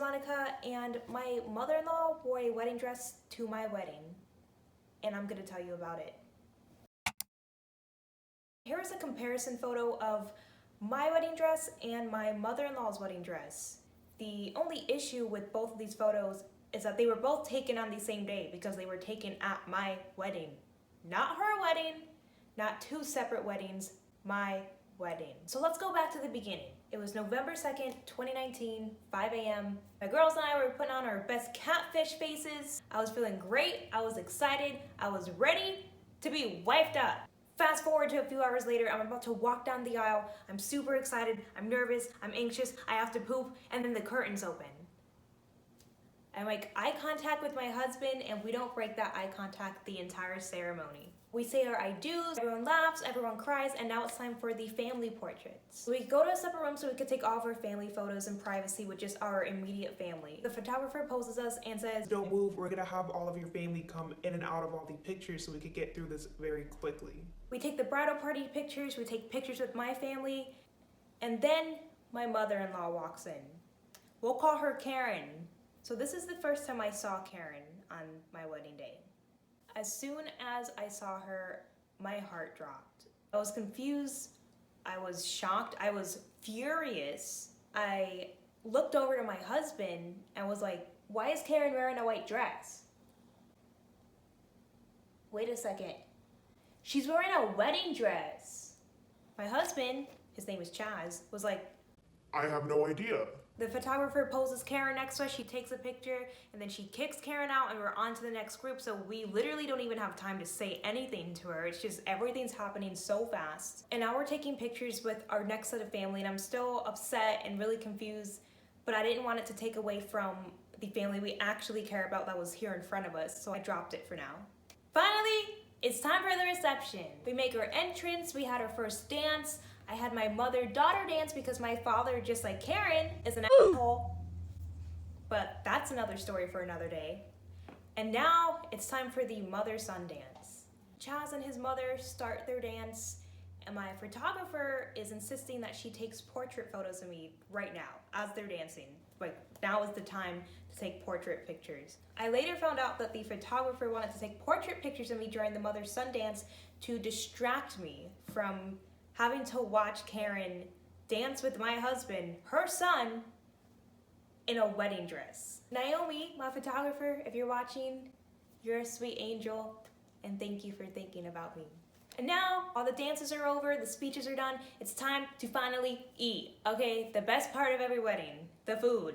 Monica, and my mother-in-law wore a wedding dress to my wedding, and I'm gonna tell you about it. Here is a comparison photo of my wedding dress and my mother-in-law's wedding dress. The only issue with both of these photos is that they were both taken on the same day because they were taken at my wedding. Not her wedding, not two separate weddings, my wedding. So let's go back to the beginning. It was November 2nd, 2019, 5 a.m. My girls and I were putting on our best catfish faces. I was feeling great, I was excited, I was ready to be wifed up. Fast forward to a few hours later, I'm about to walk down the aisle. I'm super excited, I'm nervous, I'm anxious, I have to poop, and then the curtains open. I make eye contact with my husband, and we don't break that eye contact the entire ceremony. We say our I do's, everyone laughs, everyone cries, and now it's time for the family portraits. So we go to a separate room so we could take all of our family photos in privacy with just our immediate family. The photographer poses us and says, "Don't move, we're gonna have all of your family come in and out of all the pictures so we could get through this very quickly." We take the bridal party pictures, we take pictures with my family, and then my mother-in-law walks in. We'll call her Karen. So this is the first time I saw Karen on my wedding day. As soon as I saw her, my heart dropped. I was confused, I was shocked, I was furious. I looked over to my husband and was like, why is Karen wearing a white dress? Wait a second. She's wearing a wedding dress. My husband, his name is Chaz, was like, I have no idea. The photographer poses Karen next to us, she takes a picture, and then she kicks Karen out and we're on to the next group, so we literally don't even have time to say anything to her. It's just everything's happening so fast. And now we're taking pictures with our next set of family, and I'm still upset and really confused, but I didn't want it to take away from the family we actually care about that was here in front of us, so I dropped it for now. Finally, it's time for the reception. We make our entrance, we had our first dance. I had my mother-daughter dance because my father, just like Karen, is an asshole. But that's another story for another day. And now it's time for the mother-son dance. Chaz and his mother start their dance, and my photographer is insisting that she takes portrait photos of me right now as they're dancing. Like, now is the time to take portrait pictures. I later found out that the photographer wanted to take portrait pictures of me during the mother-son dance to distract me from having to watch Karen dance with my husband, her son, in a wedding dress. Naomi, my photographer, if you're watching, you're a sweet angel, and thank you for thinking about me. And now, all the dances are over, the speeches are done, it's time to finally eat, okay? The best part of every wedding, the food,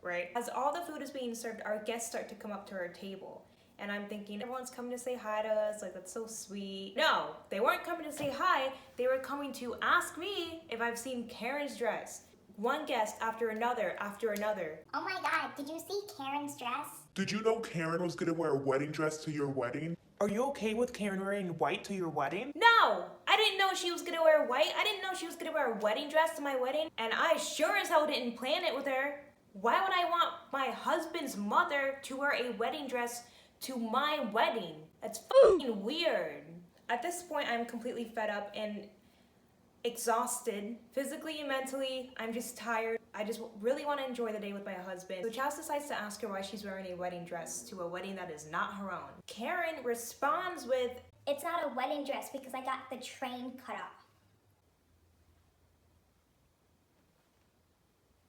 right? As all the food is being served, our guests start to come up to our table. And I'm thinking, everyone's coming to say hi to us, like that's so sweet. No, they weren't coming to say hi, they were coming to ask me if I've seen Karen's dress. One guest after another after another. Oh my god, did you see Karen's dress? Did you know Karen was gonna wear a wedding dress to your wedding? Are you okay with Karen wearing white to your wedding? No, I didn't know she was gonna wear white. I didn't know she was gonna wear a wedding dress to my wedding. And I sure as hell didn't plan it with her. Why would I want my husband's mother to wear a wedding dress to my wedding? That's fucking weird. At this point, I'm completely fed up and exhausted, physically and mentally. I'm just tired. I just really want to enjoy the day with my husband. So Chaz decides to ask her why she's wearing a wedding dress to a wedding that is not her own. Karen responds with, It's not a wedding dress because I got the train cut off.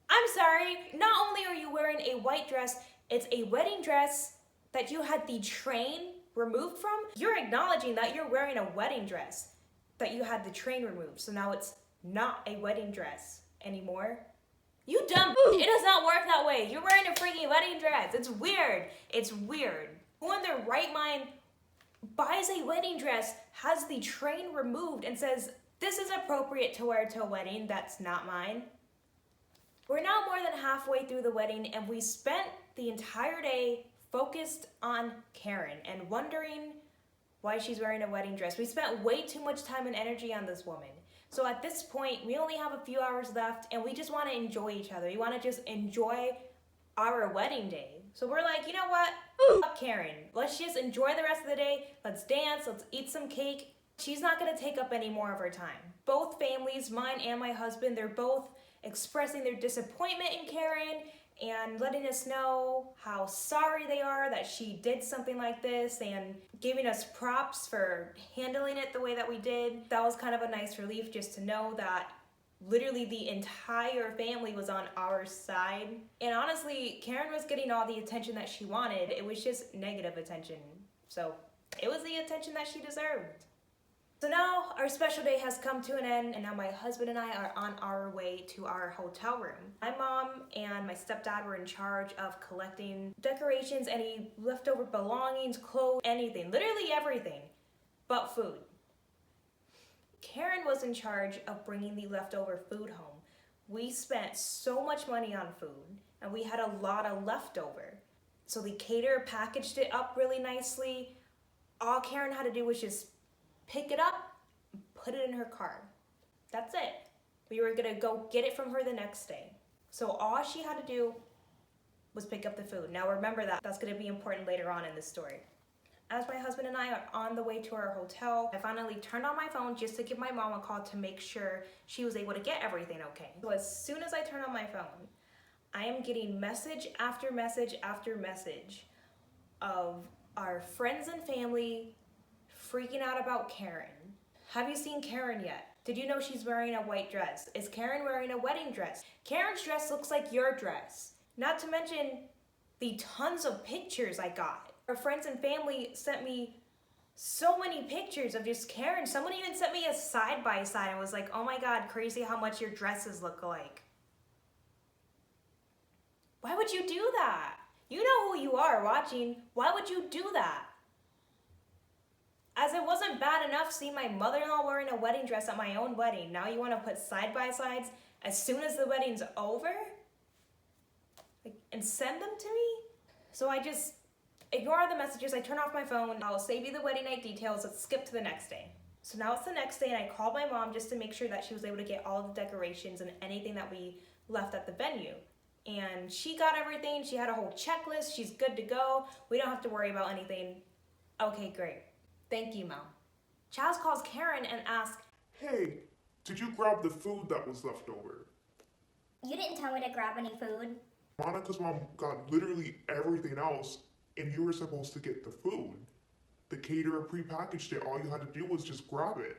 I'm sorry, not only are you wearing a white dress, it's a wedding dress that you had the train removed from. You're acknowledging that you're wearing a wedding dress that you had the train removed. So now it's not a wedding dress anymore. You dumb, it does not work that way. You're wearing a freaking wedding dress. It's weird. It's weird. Who in their right mind buys a wedding dress, has the train removed, and says, this is appropriate to wear to a wedding that's not mine? We're now more than halfway through the wedding, and we spent the entire day focused on Karen and wondering why she's wearing a wedding dress. We spent way too much time and energy on this woman. So at this point, we only have a few hours left, and we just want to enjoy each other. We want to just enjoy our wedding day. So we're like, you know what? Fuck Karen. Let's just enjoy the rest of the day. Let's dance. Let's eat some cake. She's not going to take up any more of our time. Both families, mine and my husband, they're both expressing their disappointment in Karen and letting us know how sorry they are that she did something like this and giving us props for handling it the way that we did. That was kind of a nice relief just to know that literally the entire family was on our side. And honestly, Karen was getting all the attention that she wanted. It was just negative attention. So it was the attention that she deserved. So now our special day has come to an end, and now my husband and I are on our way to our hotel room. My mom and my stepdad were in charge of collecting decorations, any leftover belongings, clothes, anything, literally everything but food. Karen was in charge of bringing the leftover food home. We spent so much money on food, and we had a lot of leftover. So the caterer packaged it up really nicely. All Karen had to do was just pick it up, put it in her car. That's it. We were gonna go get it from her the next day. So all she had to do was pick up the food. Now remember that. That's gonna be important later on in this story. As my husband and I are on the way to our hotel, I finally turned on my phone just to give my mom a call to make sure she was able to get everything okay. So as soon as I turn on my phone, I am getting message after message after message of our friends and family freaking out about Karen. Have you seen Karen yet? Did you know she's wearing a white dress? Is Karen wearing a wedding dress? Karen's dress looks like your dress. Not to mention the tons of pictures I got. Our friends and family sent me so many pictures of just Karen. Someone even sent me a side-by-side and was like, oh my God, crazy how much your dresses look alike. Why would you do that? You know who you are watching. Why would you do that? As it wasn't bad enough seeing my mother-in-law wearing a wedding dress at my own wedding, now you want to put side-by-sides as soon as the wedding's over? And send them to me? So I just ignore the messages, I turn off my phone, I'll save you the wedding night details, let's skip to the next day. So now it's the next day and I called my mom just to make sure that she was able to get all of the decorations and anything that we left at the venue. And she got everything, she had a whole checklist, she's good to go, we don't have to worry about anything. Okay, great. Thank you, Mom. Chaz calls Karen and asks, Hey, did you grab the food that was left over? You didn't tell me to grab any food. Monica's mom got literally everything else, and you were supposed to get the food. The caterer prepackaged it. All you had to do was just grab it.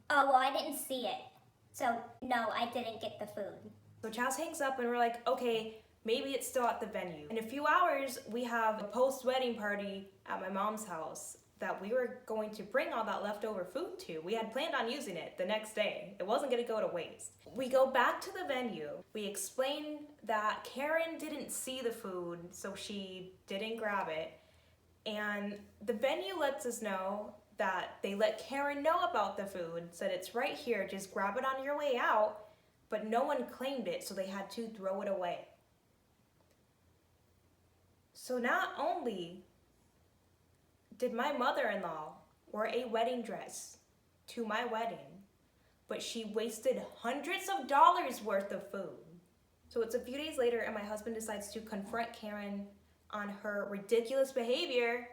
Oh, well, I didn't see it. So, no, I didn't get the food. So Chaz hangs up and we're like, okay, maybe it's still at the venue. In a few hours, we have a post-wedding party at my mom's house that we were going to bring all that leftover food to. We had planned on using it the next day. It wasn't gonna go to waste. We go back to the venue. We explain that Karen didn't see the food, so she didn't grab it. And the venue lets us know that they let Karen know about the food, said it's right here, just grab it on your way out, but no one claimed it, so they had to throw it away. So not only did my mother-in-law wear a wedding dress to my wedding, but she wasted hundreds of dollars worth of food. So it's a few days later and my husband decides to confront Karen on her ridiculous behavior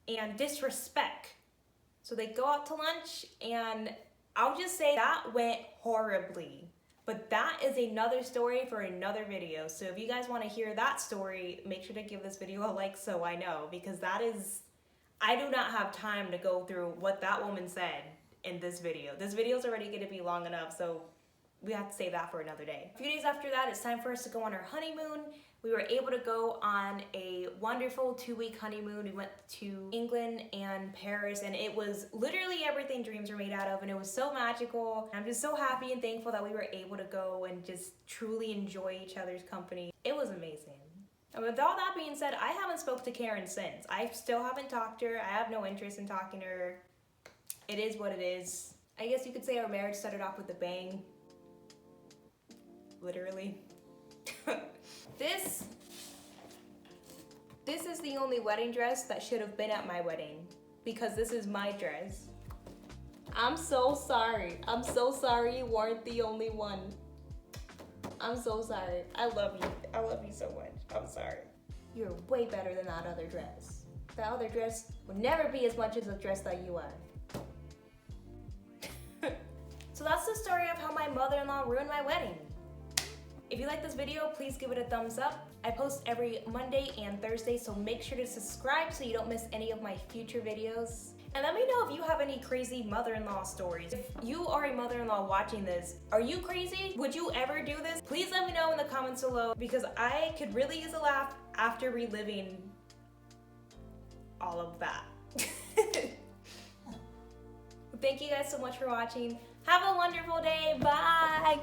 and disrespect. So they go out to lunch and I'll just say that went horribly. But that is another story for another video. So if you guys want to hear that story, make sure to give this video a like so I know, because that is, I do not have time to go through what that woman said in this video. This video is already going to be long enough, so we have to save that for another day. A few days after that, it's time for us to go on our honeymoon. We were able to go on a wonderful 2-week honeymoon. We went to England and Paris, and it was literally everything dreams were made out of, and it was so magical. I'm just so happy and thankful that we were able to go and just truly enjoy each other's company. It was amazing. And with all that being said, I haven't spoke to Karen since. I still haven't talked to her. I have no interest in talking to her. It is what it is. I guess you could say our marriage started off with a bang. Literally. This is the only wedding dress that should have been at my wedding, because this is my dress. I'm so sorry. I'm so sorry you weren't the only one. I'm so sorry. I love you. I love you so much. I'm sorry. You're way better than that other dress. That other dress would never be as much as the dress that you are. So that's the story of how my mother-in-law ruined my wedding. If you like this video, please give it a thumbs up. I post every Monday and Thursday, so make sure to subscribe so you don't miss any of my future videos. And let me know if you have any crazy mother-in-law stories. If you are a mother-in-law watching this, are you crazy? Would you ever do this? Please let me know in the comments below, because I could really use a laugh after reliving all of that. Thank you guys so much for watching. Have a wonderful day. Bye.